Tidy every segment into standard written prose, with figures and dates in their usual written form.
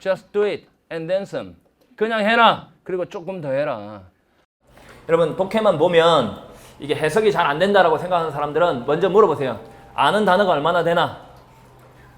Just do it and then some. 그냥 해라. 그리고 조금 더 해라. 여러분 독해만 보면 이게 해석이 잘 안 된다라고 생각하는 사람들은 먼저 물어보세요. 아는 단어가 얼마나 되나?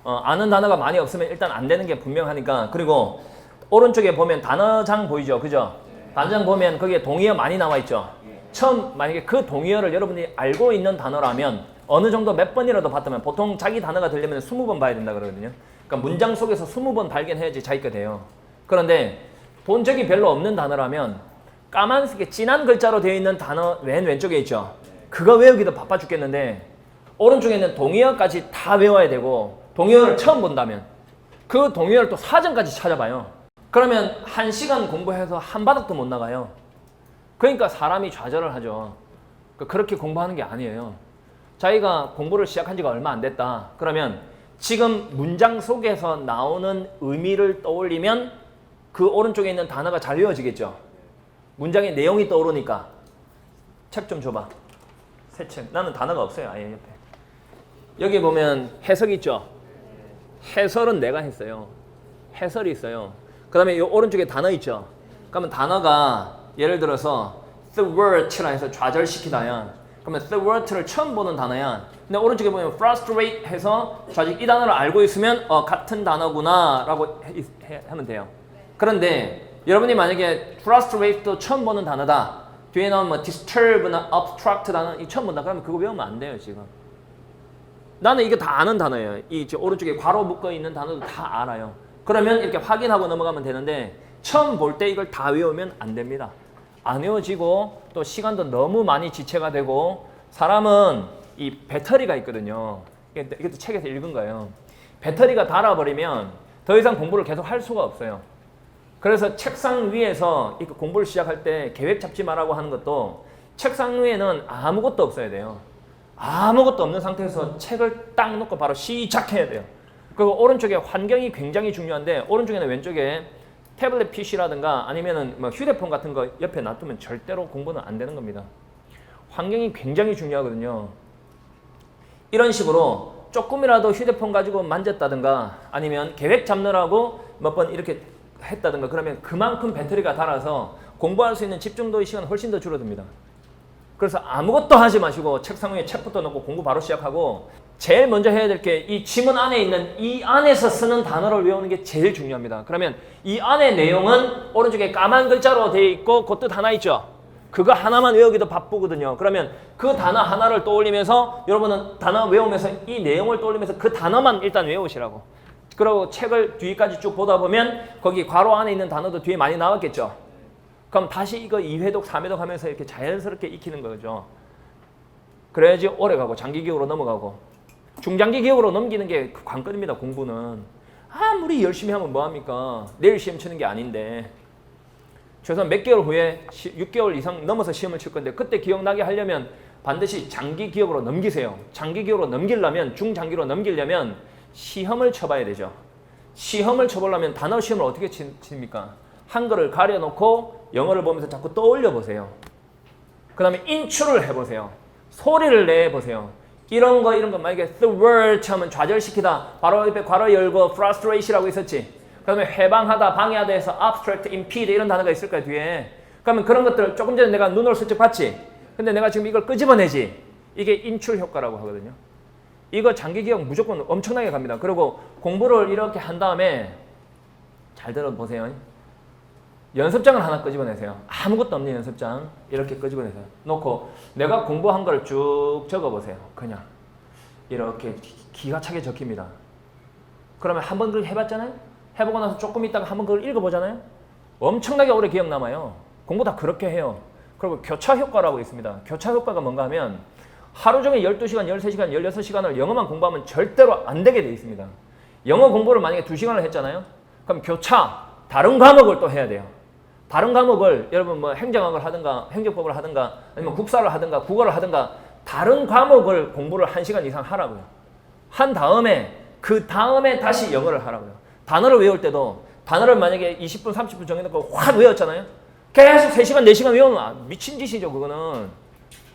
아는 단어가 많이 없으면 일단 안 되는 게 분명하니까. 그리고 오른쪽에 보면 단어장 보이죠? 그죠? 단어장 보면 거기에 동의어 많이 나와 있죠? 처음 만약에 그 동의어를 여러분이 알고 있는 단어라면 어느 정도 몇 번이라도 봤다면 보통 자기 단어가 되려면 20번 봐야 된다 그러거든요. 그러니까 문장 속에서 20번 발견해야지 자기가 돼요. 그런데 본 적이 별로 없는 단어라면 까만색에 진한 글자로 되어 있는 단어 맨 왼쪽에 있죠. 그거 외우기도 바빠 죽겠는데 오른쪽에 있는 동의어까지 다 외워야 되고 동의어를 처음 본다면 그 동의어를 또 사전까지 찾아봐요. 그러면 1시간 공부해서 한 바닥도 못 나가요. 그러니까 사람이 좌절을 하죠. 그렇게 공부하는 게 아니에요. 자기가 공부를 시작한 지가 얼마 안 됐다. 그러면 지금 문장 속에서 나오는 의미를 떠올리면 그 오른쪽에 있는 단어가 잘 외워지겠죠. 문장의 내용이 떠오르니까. 책 좀 줘봐. 새 책. 나는 단어가 없어요. 아예 옆에. 여기 보면 해석 있죠. 해설은 내가 했어요. 해설이 있어요. 그 다음에 이 오른쪽에 단어 있죠. 그러면 단어가 예를 들어서 thwart라 해서 좌절시키다야. 그러면 thwart를 처음 보는 단어야. 근데 오른쪽에 보면 frustrate 해서 좌절, 이 단어를 알고 있으면 같은 단어구나 라고 하면 돼요. 그런데 여러분이 만약에 frustrate도 처음 보는 단어다. 뒤에 나오면 뭐 disturb나 obstruct 단어 이 처음 본다. 그러면 그거 외우면 안 돼요 지금. 나는 이게 다 아는 단어예요. 이 오른쪽에 괄호 묶어 있는 단어도 다 알아요. 그러면 이렇게 확인하고 넘어가면 되는데 처음 볼 때 이걸 다 외우면 안 됩니다. 안 외워지고 또 시간도 너무 많이 지체가 되고 사람은 이 배터리가 있거든요. 이것도 책에서 읽은 거예요. 배터리가 닳아버리면 더 이상 공부를 계속 할 수가 없어요. 그래서 책상 위에서 공부를 시작할 때 계획 잡지 말라고 하는 것도 책상 위에는 아무것도 없어야 돼요. 아무것도 없는 상태에서 책을 딱 놓고 바로 시작해야 돼요. 그리고 오른쪽에 환경이 굉장히 중요한데 오른쪽에는 왼쪽에 태블릿 PC라든가 아니면은 뭐 휴대폰 같은 거 옆에 놔두면 절대로 공부는 안 되는 겁니다. 환경이 굉장히 중요하거든요. 이런 식으로 조금이라도 휴대폰 가지고 만졌다든가 아니면 계획 잡느라고 몇 번 이렇게 했다든가 그러면 그만큼 배터리가 닳아서 공부할 수 있는 집중도의 시간은 훨씬 더 줄어듭니다. 그래서 아무것도 하지 마시고 책상 위에 책부터 놓고 공부 바로 시작하고 제일 먼저 해야 될 게 이 지문 안에 있는 이 안에서 쓰는 단어를 외우는 게 제일 중요합니다. 그러면 이 안의 내용은 오른쪽에 까만 글자로 되어 있고 그 뜻 하나 있죠. 그거 하나만 외우기도 바쁘거든요. 그러면 그 단어 하나를 떠올리면서 여러분은 단어 외우면서 이 내용을 떠올리면서 그 단어만 일단 외우시라고. 그리고 책을 뒤까지 쭉 보다 보면 거기 괄호 안에 있는 단어도 뒤에 많이 나왔겠죠. 그럼 다시 이거 2회독, 3회독 하면서 이렇게 자연스럽게 익히는 거죠. 그래야지 오래 가고 장기 기억으로 넘어가고 중장기 기억으로 넘기는 게 관건입니다. 공부는. 아무리 열심히 하면 뭐합니까? 내일 시험 치는 게 아닌데 최소한 몇 개월 후에 6개월 이상 넘어서 시험을 칠 건데 그때 기억나게 하려면 반드시 장기 기억으로 넘기세요. 장기 기억으로 넘기려면 중장기로 넘기려면 시험을 쳐봐야 되죠. 시험을 쳐보려면 단어 시험을 어떻게 칩니까? 한글을 가려놓고 영어를 보면서 자꾸 떠올려 보세요. 그 다음에 인출을 해보세요. 소리를 내보세요. 이런 거 만약에 thwart 하면 좌절시키다 바로 옆에 괄호 열고 frustrate이라고 있었지. 그 다음에 해방하다, 방해하다 해서 abstract, impede 이런 단어가 있을 거야 뒤에. 그러면 그런 것들 조금 전에 내가 눈으로 슬쩍 봤지. 근데 내가 지금 이걸 끄집어내지. 이게 인출 효과라고 하거든요. 이거 장기 기억 무조건 엄청나게 갑니다. 그리고 공부를 이렇게 한 다음에 잘 들어보세요. 연습장을 하나 끄집어내세요. 아무것도 없는 연습장 이렇게 끄집어내세요. 놓고 내가 공부한 걸 쭉 적어보세요. 그냥 이렇게 기가 차게 적힙니다. 그러면 한 번 그걸 해봤잖아요. 해보고 나서 조금 있다가 한 번 그걸 읽어보잖아요. 엄청나게 오래 기억 남아요. 공부 다 그렇게 해요. 그리고 교차 효과라고 있습니다. 교차 효과가 뭔가 하면 하루 종일 12시간, 13시간, 16시간을 영어만 공부하면 절대로 안 되게 돼 있습니다. 영어 공부를 만약에 2시간을 했잖아요. 그럼 교차, 다른 과목을 또 해야 돼요. 다른 과목을 여러분 뭐 행정학을 하든가 행정법을 하든가 아니면 국사를 하든가 국어를 하든가 다른 과목을 공부를 1시간 이상 하라고요. 한 다음에 그 다음에 다시 영어를 하라고요. 단어를 외울 때도 단어를 만약에 20분, 30분 정해놓고 확 외웠잖아요. 계속 3시간, 4시간 외우면 미친 짓이죠. 그거는.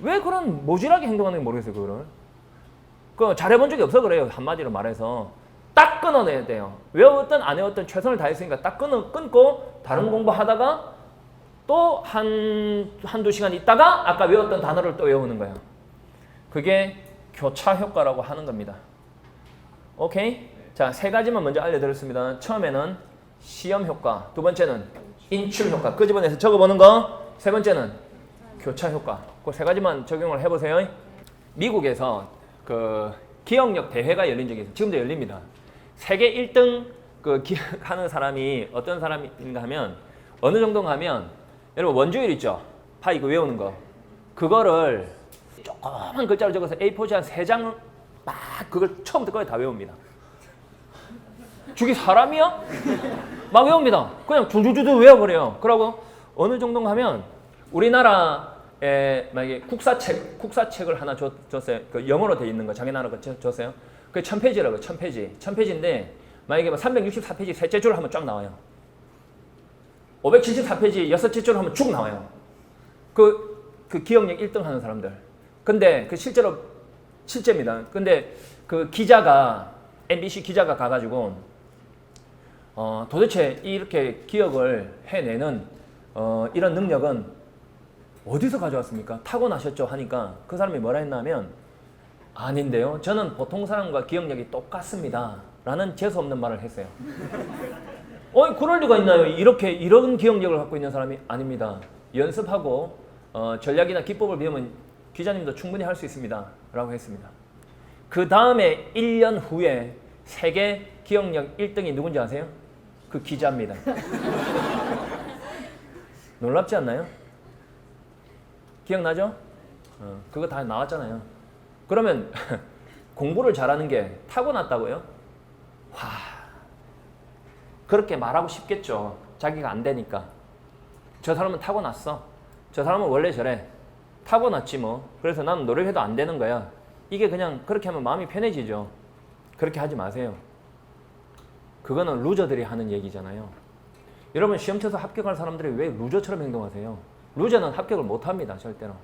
왜 그런 모질하게 행동하는지 모르겠어요. 그거를. 잘해본 적이 없어 그래요. 한마디로 말해서. 딱 끊어내야 돼요. 외웠든 안 외웠든 최선을 다했으니까 딱 끊고 다른 공부하다가 또 한두 시간 있다가 아까 외웠던 단어를 또 외우는 거예요. 그게 교차 효과라고 하는 겁니다. 오케이? 자, 세 가지만 먼저 알려드렸습니다. 처음에는 시험 효과, 두 번째는 인출 효과, 끄집어내서 적어보는 거, 세 번째는 교차 효과. 그 세 가지만 적용을 해보세요. 미국에서 그 기억력 대회가 열린 적이 있어요. 지금도 열립니다. 세계 1등 그 기억하는 사람이 어떤 사람인가 하면 어느 정도인가 하면 여러분 원주율 있죠? 파이 그 외우는 거. 그거를 조그만 글자로 적어서 A4지 한 3장 막 그걸 처음부터 끝까지 다 외웁니다. 죽이 사람이야? 막 외웁니다. 그냥 줄줄줄 외워버려요. 그러고 어느 정도인가 하면 우리나라에 만약에 국사책을 하나 줬어요. 그 영어로 돼 있는 거 자기 나라 거 줬어요. 그게 1000페이지라고 1000페이지. 1000페이지인데 만약에 364페이지 셋째 줄 하면 쫙 나와요. 574페이지 여섯째 줄 하면 쭉 나와요. 그 기억력 1등 하는 사람들. 근데 그 실제입니다. 근데 그 기자가 MBC 기자가 가가지고 도대체 이렇게 기억을 해내는 이런 능력은 어디서 가져왔습니까? 타고나셨죠? 하니까 그 사람이 뭐라 했냐면 아닌데요. 저는 보통 사람과 기억력이 똑같습니다. 라는 재수없는 말을 했어요. 그럴 리가 있나요? 이런 기억력을 갖고 있는 사람이 아닙니다. 연습하고 전략이나 기법을 배우면 기자님도 충분히 할 수 있습니다. 라고 했습니다. 그 다음에 1년 후에 세계 기억력 1등이 누군지 아세요? 그 기자입니다. 놀랍지 않나요? 기억나죠? 그거 다 나왔잖아요. 그러면 공부를 잘하는 게 타고났다고요? 와, 그렇게 말하고 싶겠죠. 자기가 안 되니까. 저 사람은 타고났어. 저 사람은 원래 저래. 타고났지 뭐. 그래서 나는 노력해도 안 되는 거야. 이게 그냥 그렇게 하면 마음이 편해지죠. 그렇게 하지 마세요. 그거는 루저들이 하는 얘기잖아요. 여러분 시험 쳐서 합격할 사람들이 왜 루저처럼 행동하세요? 루저는 합격을 못합니다. 절대로.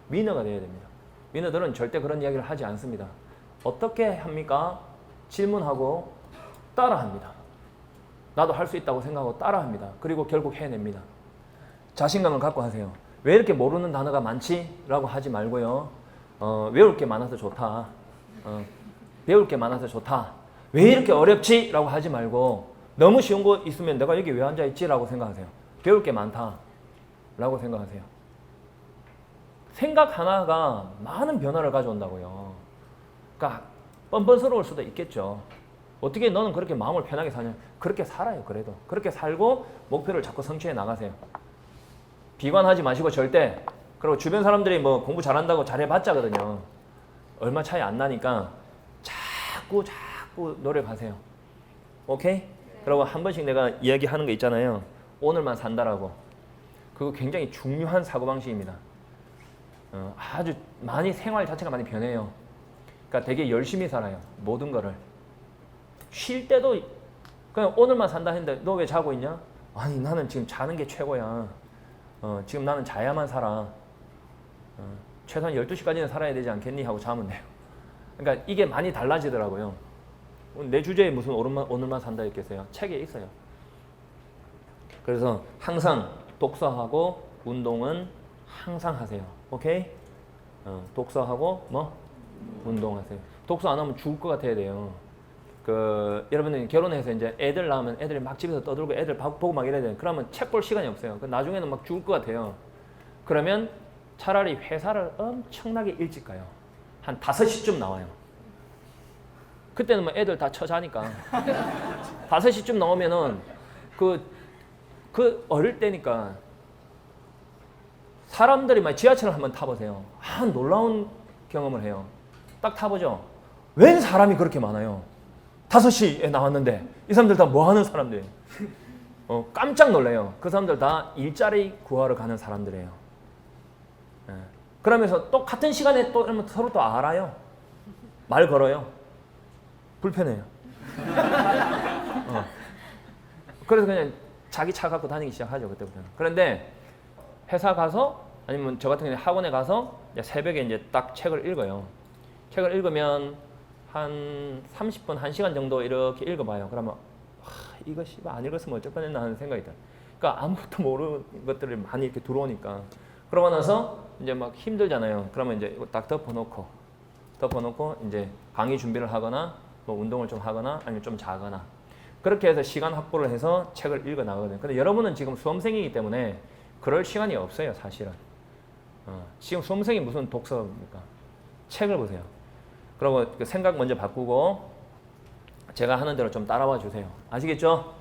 위너가 돼야 됩니다. 위너들은 절대 그런 이야기를 하지 않습니다. 어떻게 합니까? 질문하고 따라합니다. 나도 할 수 있다고 생각하고 따라합니다. 그리고 결국 해냅니다. 자신감을 갖고 하세요. 왜 이렇게 모르는 단어가 많지? 라고 하지 말고요. 외울 게 많아서 좋다. 배울 게 많아서 좋다. 왜 이렇게 어렵지? 라고 하지 말고 너무 쉬운 거 있으면 내가 여기 왜 앉아있지? 라고 생각하세요. 배울 게 많다. 라고 생각하세요. 생각 하나가 많은 변화를 가져온다고요. 그러니까 뻔뻔스러울 수도 있겠죠. 어떻게 너는 그렇게 마음을 편하게 사냐? 그렇게 살아요. 그래도. 그렇게 살고 목표를 자꾸 성취해 나가세요. 비관하지 마시고 절대. 그리고 주변 사람들이 뭐 공부 잘한다고 잘해봤자거든요. 얼마 차이 안 나니까 자꾸 노력하세요. 오케이? 그리고 한 번씩 내가 이야기하는 거 있잖아요. 오늘만 산다라고. 그거 굉장히 중요한 사고방식입니다. 아주 많이 생활 자체가 많이 변해요. 그러니까 되게 열심히 살아요. 모든 거를. 쉴 때도 그냥 오늘만 산다 했는데 너 왜 자고 있냐? 아니 나는 지금 자는 게 최고야. 지금 나는 자야만 살아. 최소한 12시까지는 살아야 되지 않겠니? 하고 자면 돼요. 그러니까 이게 많이 달라지더라고요. 내 주제에 무슨 오늘만 산다 했겠어요? 책에 있어요. 그래서 항상 독서하고 운동은 항상 하세요. 오케이? 독서하고 운동하세요. 독서 안 하면 죽을 것 같아야 돼요. 여러분들 결혼해서 이제 애들 낳으면 애들이 막 집에서 떠들고 애들 보고 막 이래야 돼요. 그러면 책 볼 시간이 없어요. 나중에는 막 죽을 것 같아요. 그러면 차라리 회사를 엄청나게 일찍 가요. 한 5시쯤 나와요. 그때는 뭐 애들 다 처자니까. 5시쯤 나오면은 어릴 때니까 사람들이 막 지하철을 한번 타보세요. 놀라운 경험을 해요. 딱 타보죠. 웬 사람이 그렇게 많아요. 5시에 나왔는데 이 사람들 다 뭐 하는 사람들이에요? 깜짝 놀래요. 그 사람들 다 일자리 구하러 가는 사람들이에요. 그러면서 또 같은 시간에 또 서로 또 알아요. 말 걸어요. 불편해요. 그래서 그냥 자기 차 갖고 다니기 시작하죠. 그때부터는. 그런데 회사 가서 아니면 저 같은 경우에 학원에 가서 새벽에 이제 딱 책을 읽어요. 책을 읽으면 한 30분, 1시간 정도 이렇게 읽어봐요. 그러면 이거 씨발 안 읽었으면 어쩔 뻔했나 하는 생각이 들어요. 그러니까 아무것도 모르는 것들이 많이 이렇게 들어오니까. 그러고 나서 이제 막 힘들잖아요. 그러면 이제 이거 딱 덮어놓고 이제 강의 준비를 하거나 뭐 운동을 좀 하거나 아니면 좀 자거나 그렇게 해서 시간 확보를 해서 책을 읽어 나가거든요. 근데 여러분은 지금 수험생이기 때문에 그럴 시간이 없어요, 사실은. 지금 수험생이 무슨 독서입니까? 책을 보세요. 그리고 그 생각 먼저 바꾸고 제가 하는 대로 좀 따라와 주세요. 아시겠죠?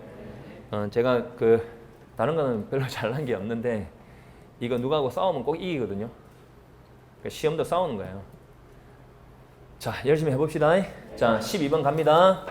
제가 그 다른 거는 별로 잘난 게 없는데 이거 누구하고 싸우면 꼭 이기거든요. 그러니까 시험도 싸우는 거예요. 자, 열심히 해봅시다. 자, 12번 갑니다.